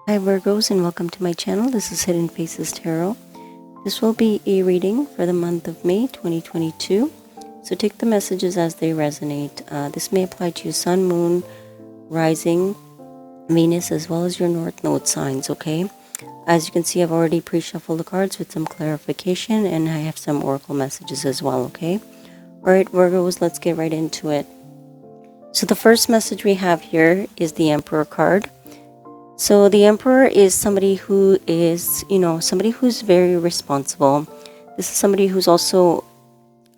Hi Virgos, and welcome to my channel. This is Hidden Faces Tarot. This will be a reading for the month of May 2022. So take the messages as they resonate. This may apply to your Sun, Moon, Rising, Venus, as well as your North Node signs, okay? As you can see, I've already pre-shuffled the cards with some clarification, and I have some oracle messages as well, okay? Alright Virgos, let's get right into it. So the first message we have here is the Emperor card. So the Emperor is somebody who is, somebody who's very responsible. This is somebody who's also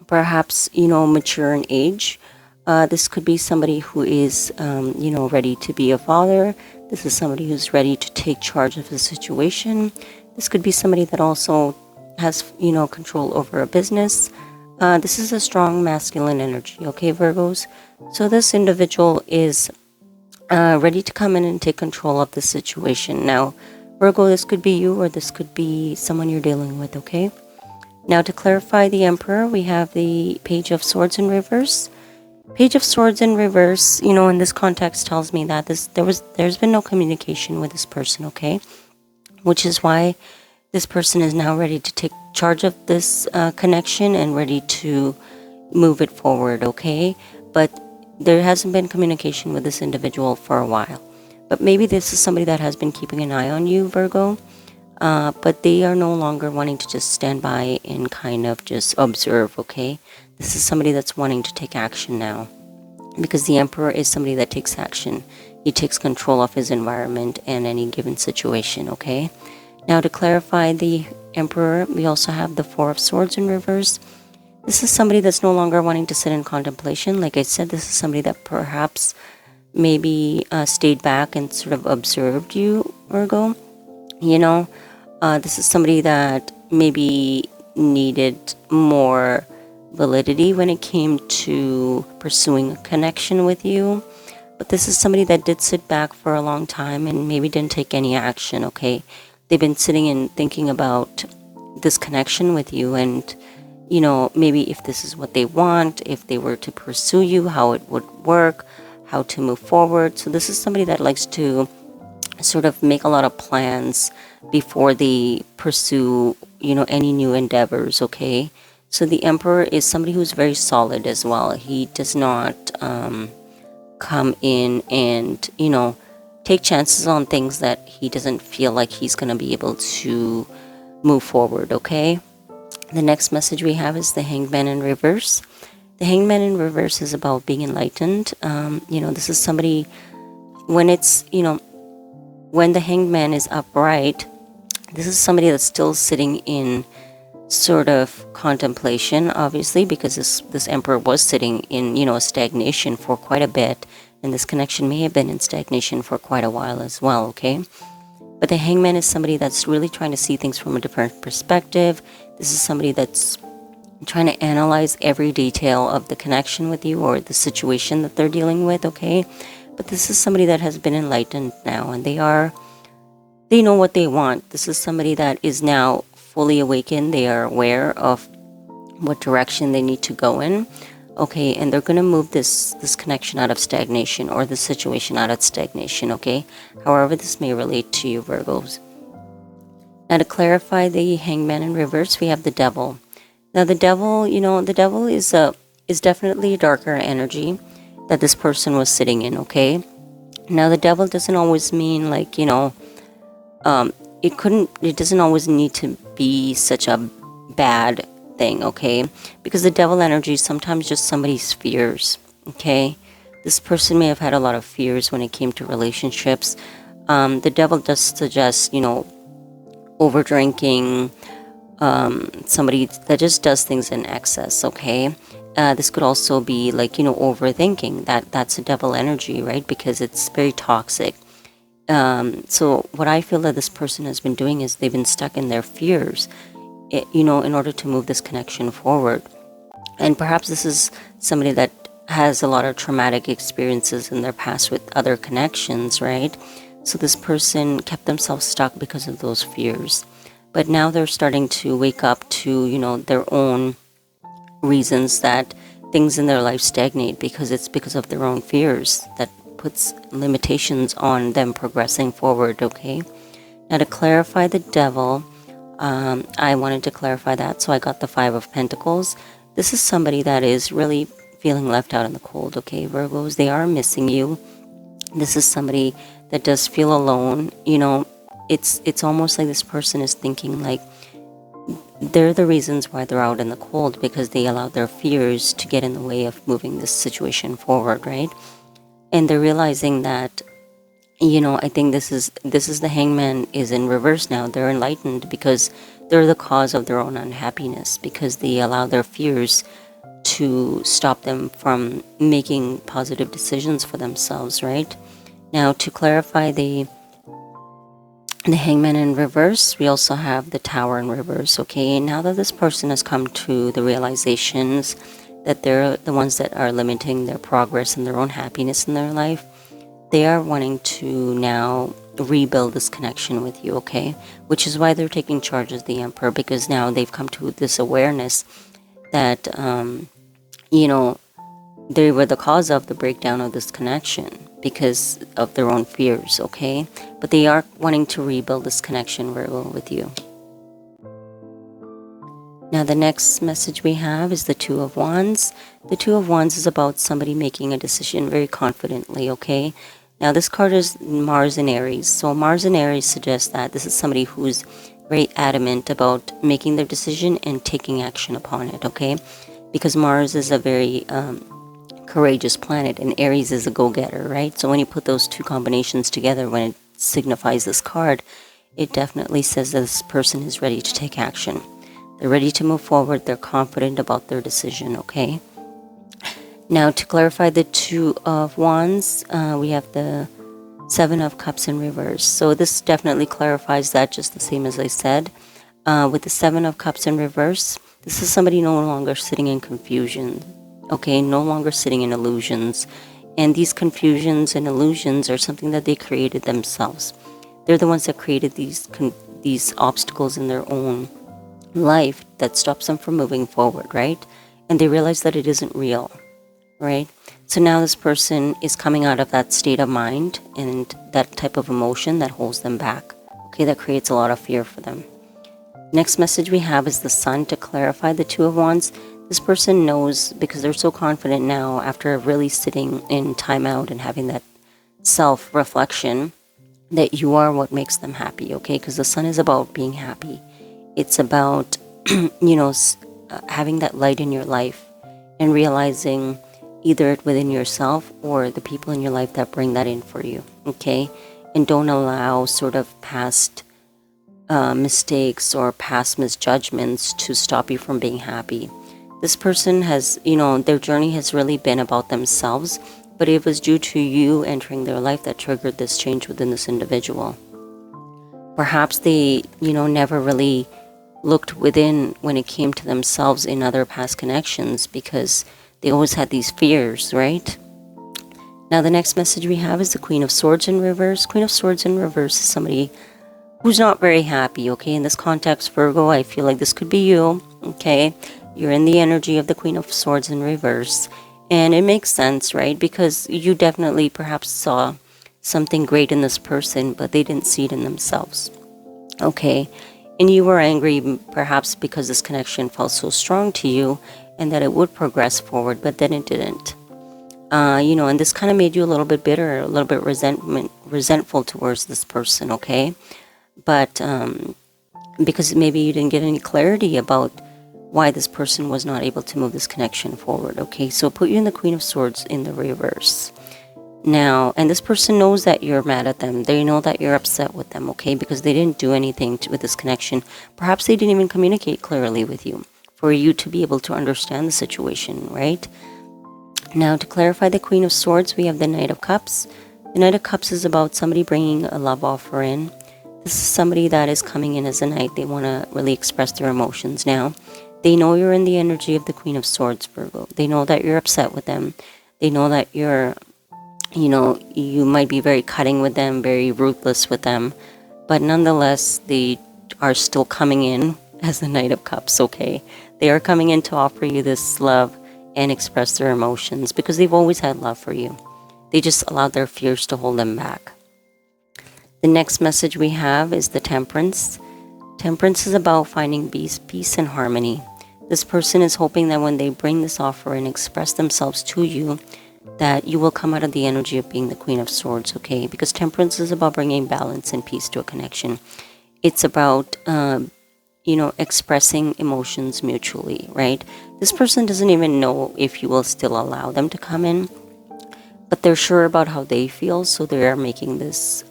perhaps, mature in age. This could be somebody who is, ready to be a father. This is somebody who's ready to take charge of the situation. This could be somebody that also has, control over a business. This is a strong masculine energy, okay, Virgos? So this individual is ready to come in and take control of the situation. Now, Virgo, this could be you or this could be someone you're dealing with, okay? Now, to clarify the Emperor, we have the Page of Swords in reverse. Page of Swords in reverse, in this context tells me that there's been no communication with this person, okay? Which is why this person is now ready to take charge of this connection and ready to move it forward, okay? But there hasn't been communication with this individual for a while. But maybe this is somebody that has been keeping an eye on you, Virgo. But they are no longer wanting to just stand by and kind of just observe, okay? This is somebody that's wanting to take action now. Because the Emperor is somebody that takes action. He takes control of his environment and any given situation, okay? Now to clarify the Emperor, we also have the Four of Swords in reverse. This is somebody that's no longer wanting to sit in contemplation. Like I said, this is somebody that perhaps maybe stayed back and sort of observed you, Virgo. This is somebody that maybe needed more validity when it came to pursuing a connection with you. But this is somebody that did sit back for a long time and maybe didn't take any action, okay? They've been sitting and thinking about this connection with you and maybe if this is what they want, if they were to pursue you, how it would work, how to move forward. So this is somebody that likes to sort of make a lot of plans before they pursue, any new endeavors, okay? So the Emperor is somebody who's very solid as well. He does not come in and, take chances on things that he doesn't feel like he's going to be able to move forward, okay? The next message we have is the Hangman in reverse. The Hangman in reverse is about being enlightened. This is somebody, when the Hangman is upright, this is somebody that's still sitting in sort of contemplation, obviously, because this Emperor was sitting in, a stagnation for quite a bit, and this connection may have been in stagnation for quite a while as well, okay? But the Hangman is somebody that's really trying to see things from a different perspective. This is somebody that's trying to analyze every detail of the connection with you or the situation that they're dealing with, okay? But this is somebody that has been enlightened now, and they know what they want. This is somebody that is now fully awakened. They are aware of what direction they need to go in, okay? And they're going to move this connection out of stagnation or the situation out of stagnation, okay? However this may relate to you, Virgos. Now to clarify the Hangman in reverse, we have the Devil. Now the Devil, the Devil is definitely a darker energy that this person was sitting in, okay? Now the Devil doesn't always mean like, it doesn't always need to be such a bad thing, okay? Because the Devil energy is sometimes just somebody's fears, okay? This person may have had a lot of fears when it came to relationships. The Devil does suggest, over drinking, somebody that just does things in excess, okay? This could also be like, overthinking. That's a Devil energy, right? Because it's very toxic. So what I feel that this person has been doing is they've been stuck in their fears, in order to move this connection forward. And perhaps this is somebody that has a lot of traumatic experiences in their past with other connections, right? So this person kept themselves stuck because of those fears. But now they're starting to wake up to, their own reasons that things in their life stagnate because it's because of their own fears that puts limitations on them progressing forward, okay? Now to clarify the devil, I wanted to clarify that, so I got the Five of Pentacles. This is somebody that is really feeling left out in the cold, okay, Virgos? They are missing you. This is somebody that does feel alone. You know, it's almost like this person is thinking like they're the reasons why they're out in the cold, because they allowed their fears to get in the way of moving this situation forward, right? And they're realizing that, you know, I think this is the Hangman is in reverse now. They're enlightened because they're the cause of their own unhappiness, because they allow their fears to stop them from making positive decisions for themselves, right? Now, to clarify the Hangman in reverse, we also have the Tower in reverse, okay? Now that this person has come to the realizations that they're the ones that are limiting their progress and their own happiness in their life, they are wanting to now rebuild this connection with you, okay? Which is why they're taking charge as the Emperor, because now they've come to this awareness that, you know, they were the cause of the breakdown of this connection because of their own fears, okay? But they are wanting to rebuild this connection, Virgo, with you. Now the next message we have is the Two of Wands. The Two of Wands is about somebody making a decision very confidently, okay? Now this card is Mars in Aries. So Mars in Aries suggests that this is somebody who's very adamant about making their decision and taking action upon it, okay? Because Mars is a very courageous planet and Aries is a go-getter, right? So when you put those two combinations together, when it signifies this card, it definitely says that this person is ready to take action. They're ready to move forward. They're confident about their decision, okay? Now, to clarify the Two of Wands, we have the Seven of Cups in reverse. So this definitely clarifies that, just the same as I said. With the Seven of Cups in reverse, this is somebody no longer sitting in confusion, okay? No longer sitting in illusions. And these confusions and illusions are something that they created themselves. They're the ones that created these obstacles in their own life that stops them from moving forward, right? And they realize that it isn't real, right? So now this person is coming out of that state of mind and that type of emotion that holds them back, okay? That creates a lot of fear for them. Next message we have is the Sun. To clarify the Two of Wands, this person knows, because they're so confident now after really sitting in time out and having that self-reflection, that you are what makes them happy, okay? Because the Sun is about being happy. It's about, you know, having that light in your life and realizing either it within yourself or the people in your life that bring that in for you, okay? And don't allow sort of past mistakes or past misjudgments to stop you from being happy. This person has, you know, their journey has really been about themselves, but it was due to you entering their life that triggered this change within this individual. Perhaps they, you know, never really looked within when it came to themselves in other past connections because they always had these fears, right? Now the next message we have is the Queen of Swords in reverse. Queen of Swords in reverse is somebody who's not very happy, okay? In this context, Virgo, I feel like this could be you, okay? You're in the energy of the Queen of Swords in reverse. And it makes sense, right? Because you definitely perhaps saw something great in this person, but they didn't see it in themselves, okay? And you were angry perhaps because this connection felt so strong to you and that it would progress forward, but then it didn't. You know, and this kind of made you a little bit bitter, a little bit resentful towards this person, okay? But because maybe you didn't get any clarity about why this person was not able to move this connection forward, okay? So put you in the Queen of Swords in the reverse. Now, and this person knows that you're mad at them. They know that you're upset with them, okay? Because they didn't do anything with this connection. Perhaps they didn't even communicate clearly with you for you to be able to understand the situation, right? Now, to clarify the Queen of Swords, we have the Knight of Cups. The Knight of Cups is about somebody bringing a love offer in. This is somebody that is coming in as a knight. They want to really express their emotions now. They know you're in the energy of the Queen of Swords, Virgo. They know that you're upset with them. They know that you're, you know, you might be very cutting with them, very ruthless with them. But nonetheless, they are still coming in as the Knight of Cups, okay? They are coming in to offer you this love and express their emotions because they've always had love for you. They just allowed their fears to hold them back. The next message we have is the Temperance. Temperance is about finding peace and harmony. This person is hoping that when they bring this offer and express themselves to you, that you will come out of the energy of being the Queen of Swords, okay? Because Temperance is about bringing balance and peace to a connection. It's about, expressing emotions mutually, right? This person doesn't even know if you will still allow them to come in, but they're sure about how they feel, so they're making this,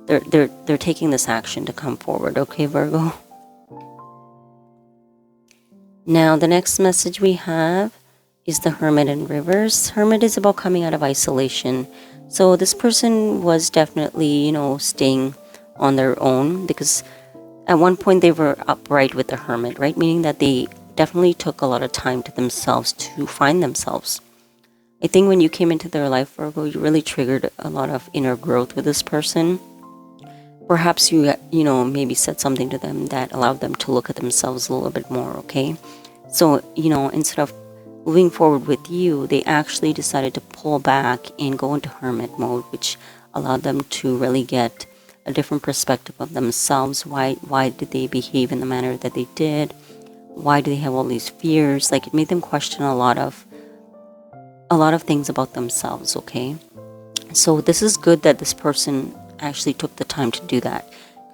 they're taking this action to come forward, okay, Virgo? Now, the next message we have is the Hermit in reverse. Hermit is about coming out of isolation. So this person was definitely, staying on their own, because at one point they were upright with the Hermit, right? Meaning that they definitely took a lot of time to themselves to find themselves. I think when you came into their life, Virgo, you really triggered a lot of inner growth with this person. Perhaps you maybe said something to them that allowed them to look at themselves a little bit more, okay? So, instead of moving forward with you, they actually decided to pull back and go into hermit mode, which allowed them to really get a different perspective of themselves. Why did they behave in the manner that they did? Why do they have all these fears? Like, it made them question a lot of things about themselves, okay? So this is good that this person actually took the time to do that.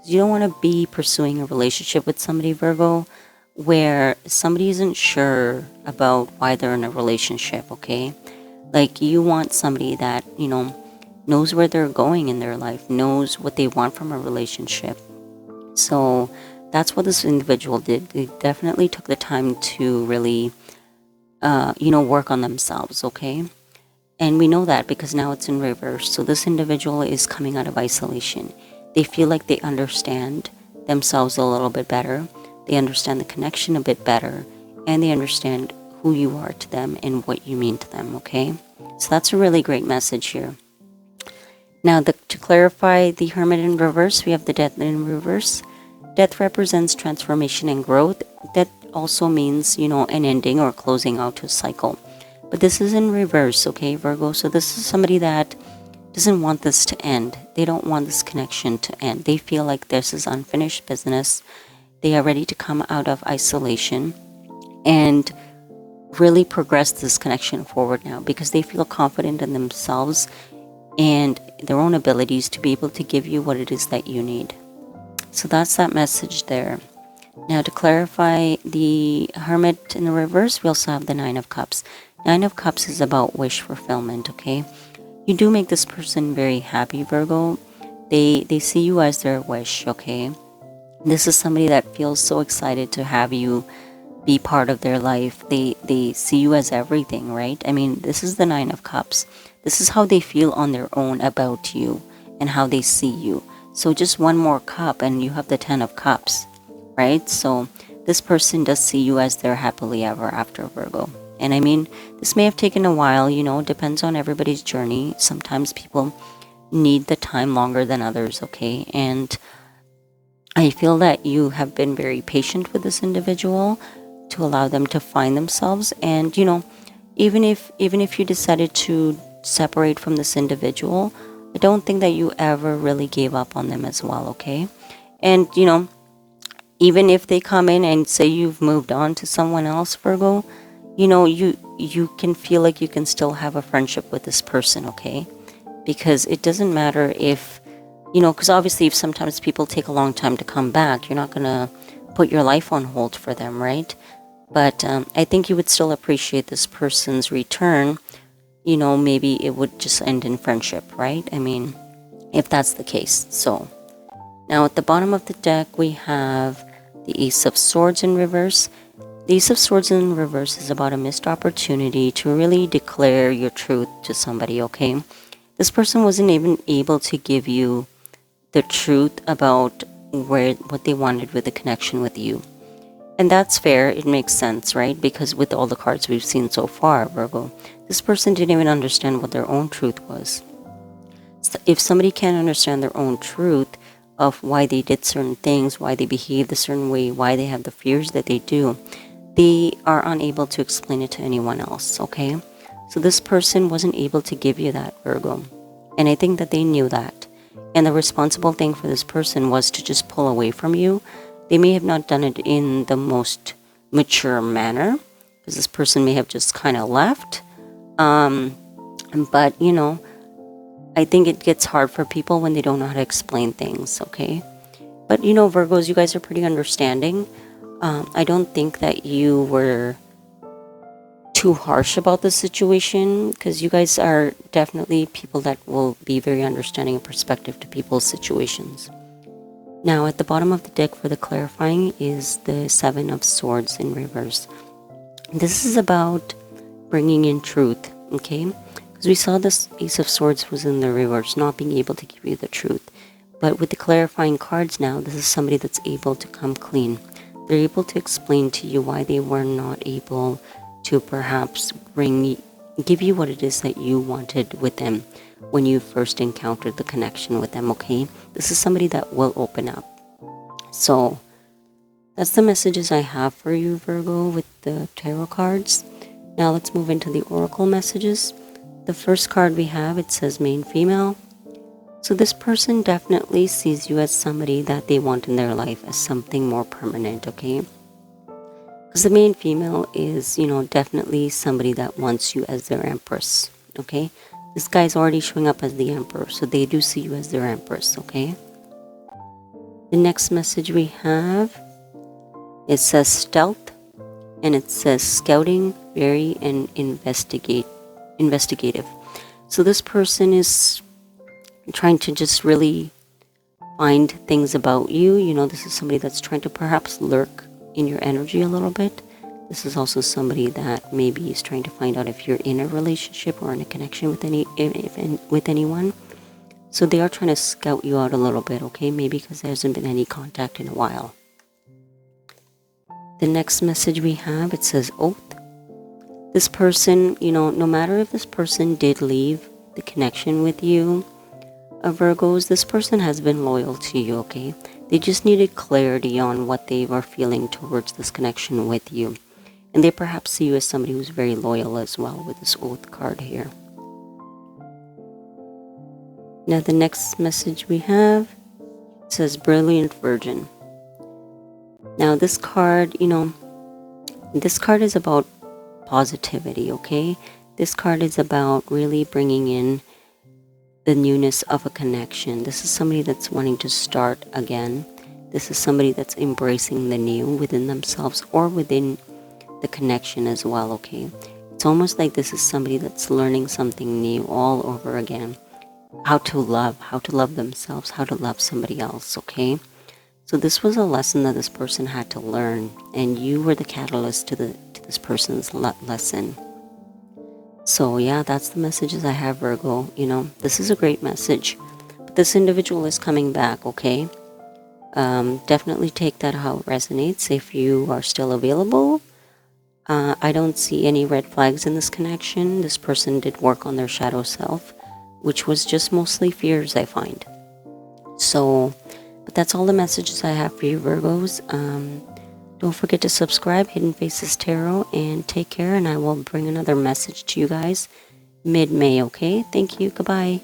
You don't want to be pursuing a relationship with somebody, Virgo, where somebody isn't sure about why they're in a relationship, okay? Like, you want somebody that, knows where they're going in their life, knows what they want from a relationship. So that's what this individual did. They definitely took the time to really, work on themselves, okay? And we know that because now it's in reverse. So this individual is coming out of isolation. They feel like they understand themselves a little bit better. They understand the connection a bit better. And they understand who you are to them and what you mean to them, okay? So that's a really great message here. Now, to clarify the Hermit in reverse, we have the Death in reverse. Death represents transformation and growth. Death also means, an ending or closing out to a cycle. But this is in reverse, okay, Virgo? So this is somebody that doesn't want this to end. They don't want this connection to end. They feel like this is unfinished business. They are ready to come out of isolation and really progress this connection forward now, because they feel confident in themselves and their own abilities to be able to give you what it is that you need. So that's that message there. Now, to clarify the Hermit in the reverse, we also have the Nine of Cups. Nine of Cups is about wish fulfillment, okay? You do make this person very happy, Virgo. They see you as their wish, okay? This is somebody that feels so excited to have you be part of their life. They see you as everything, right? I mean, this is the Nine of Cups. This is how they feel on their own about you and how they see you. So just one more cup and you have the 10 of Cups, right? So this person does see you as their happily ever after, Virgo. And I mean, this may have taken a while, depends on everybody's journey. Sometimes people need the time longer than others, okay? And I feel that you have been very patient with this individual to allow them to find themselves. And, even if you decided to separate from this individual, I don't think that you ever really gave up on them as well, okay? And, even if they come in and say you've moved on to someone else, Virgo, you can feel like you can still have a friendship with this person, okay? Because it doesn't matter if, because obviously if sometimes people take a long time to come back, you're not going to put your life on hold for them, right? But I think you would still appreciate this person's return. Maybe it would just end in friendship, right? I mean, if that's the case. So now at the bottom of the deck, we have the Ace of Swords in reverse. The Ace of Swords in reverse is about a missed opportunity to really declare your truth to somebody, okay? This person wasn't even able to give you the truth about what they wanted with the connection with you. And that's fair. It makes sense, right? Because with all the cards we've seen so far, Virgo, this person didn't even understand what their own truth was. So if somebody can't understand their own truth of why they did certain things, why they behaved a certain way, why they have the fears that they do, they are unable to explain it to anyone else, okay? So this person wasn't able to give you that, Virgo. And I think that they knew that. And the responsible thing for this person was to just pull away from you. They may have not done it in the most mature manner, because this person may have just kind of left. But, you know, I think it gets hard for people when they don't know how to explain things, okay? But, you know, Virgos, you guys are pretty understanding. I don't think that you were too harsh about the situation, because you guys are definitely people that will be very understanding and perspective to people's situations. Now, at the bottom of the deck for the clarifying is the Seven of Swords in reverse. This is about bringing in truth, okay? Because we saw this Ace of Swords was in the reverse, not being able to give you the truth. But with the clarifying cards now, this is somebody that's able to come clean. They're able to explain to you why they were not able to perhaps give you what it is that you wanted with them when you first encountered the connection with them, okay? This is somebody that will open up. So that's the messages I have for you, Virgo, with the tarot cards. Now let's move into the oracle messages. The first card we have, it says main female. So this person definitely sees you as somebody that they want in their life, as something more permanent, okay? Because the main female is, you know, definitely somebody that wants you as their empress, okay? This guy's already showing up as the emperor, so they do see you as their empress, okay? The next message we have, it says stealth, and it says scouting, very, and investigative. So this person is trying to just really find things about you. You know, this is somebody that's trying to perhaps lurk in your energy a little bit. This is also somebody that maybe is trying to find out if you're in a relationship or in a connection with with anyone. So they are trying to scout you out a little bit, okay? Maybe because there hasn't been any contact in a while. The next message we have, it says oath. This person, you know, no matter if this person did leave the connection with you, Virgos, this person has been loyal to you, okay? They just needed clarity on what they were feeling towards this connection with you. And they perhaps see you as somebody who's very loyal as well with this oath card here. Now the next message we have, it says brilliant virgin. Now this card, you know, this card is about positivity, okay? This card is about really bringing in the newness of a connection. This is somebody that's wanting to start again. This is somebody that's embracing the new within themselves or within the connection as well, okay? It's almost like this is somebody that's learning something new all over again. How to love themselves, how to love somebody else, okay? So this was a lesson that this person had to learn, and you were the catalyst to this person's lesson. So yeah, that's the messages I have, Virgo. You know, this is a great message. But this individual is coming back, okay? Definitely take that how it resonates. If you are still available, I don't see any red flags in this connection. This person did work on their shadow self, which was just mostly fears, I find. So, but that's all the messages I have for you, Virgos. Don't forget to subscribe, Hidden Faces Tarot, and take care, and I will bring another message to you guys mid-May, okay? Thank you. Goodbye.